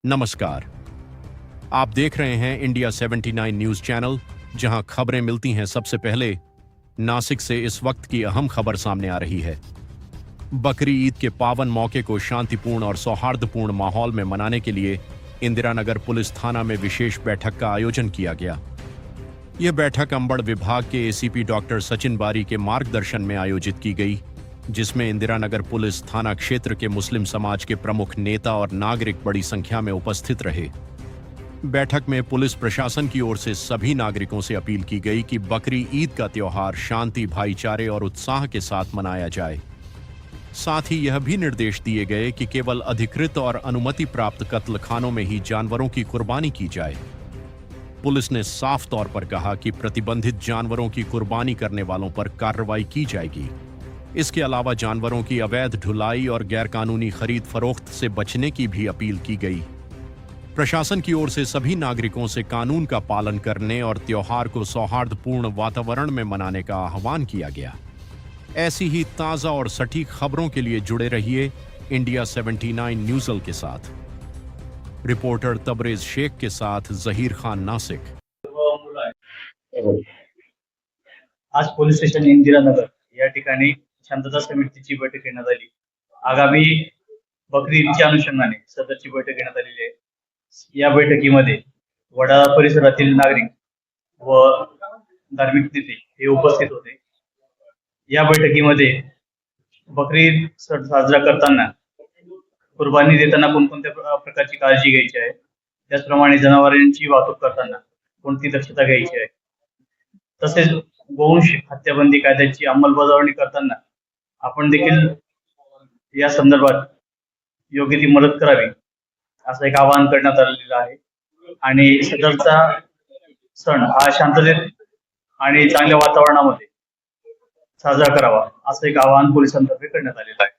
नमस्कार। आप देख रहे हैं इंडिया 79 न्यूज चैनल, जहां खबरें मिलती हैं सबसे पहले। नासिक से इस वक्त की अहम खबर सामने आ रही है। बकरी ईद के पावन मौके को शांतिपूर्ण और सौहार्दपूर्ण माहौल में मनाने के लिए इंदिरा नगर पुलिस थाना में विशेष बैठक का आयोजन किया गया। यह बैठक अंबड़ विभाग के एसीपी डॉक्टर सचिन बारी के मार्गदर्शन में आयोजित की गई, जिसमें इंदिरा नगर पुलिस थाना क्षेत्र के मुस्लिम समाज के प्रमुख नेता और नागरिक बड़ी संख्या में उपस्थित रहे। बैठक में पुलिस प्रशासन की ओर से सभी नागरिकों से अपील की गई कि बकरी ईद का त्योहार शांति, भाईचारे और उत्साह के साथ मनाया जाए। साथ ही यह भी निर्देश दिए गए कि केवल अधिकृत और अनुमति प्राप्त कत्लखानों में ही जानवरों की कुर्बानी की जाए। पुलिस ने साफ तौर पर कहा कि प्रतिबंधित जानवरों की कुर्बानी करने वालों पर कार्रवाई की जाएगी। इसके अलावा जानवरों की अवैध ढुलाई और गैरकानूनी खरीद फरोख्त से बचने की भी अपील की गई। प्रशासन की ओर से सभी नागरिकों से कानून का पालन करने और त्योहार को सौहार्दपूर्ण वातावरण में मनाने का आह्वान किया गया। ऐसी ही ताजा और सटीक खबरों के लिए जुड़े रहिए इंडिया 79 न्यूज़ल के साथ। रिपोर्टर तबरेज शेख के साथ जहीर खान, नासिक। आज पोलीस स्टेशन इंदिरा नगर या ठिकाणी शांतता समितीची बैठक घेण्यात आली। आगामी बकरी ईदच्या अनुषंगाने सदरची बैठक घेण्यात आलेली आहे। या बैठकीमध्ये वडाळा परिसरातील नागरिक व धार्मिक नेते हे उपस्थित होते। या बैठकीमध्ये बकरी ईद सण साजरा करताना कुर्बानी देताना कोणकोणत्या प्रकारची काळजी घ्यायची आहे, त्याचप्रमाणे जनावरांची वाहतूक करताना कोणती दक्षता घ्यायची आहे, तसेच गोवंश हत्याबंदी कायद्याची अंमलबजावणी करताना आपण देखील या संदर्भात योग्य ती मदत करावी असं एक आवाहन करण्यात आलेलं आहे। आणि सदरचा सण हा शांततेत आणि चांगल्या वातावरणामध्ये साजरा करावा असं एक आवाहन पोलिसांतर्फे करण्यात आलेलं आहे।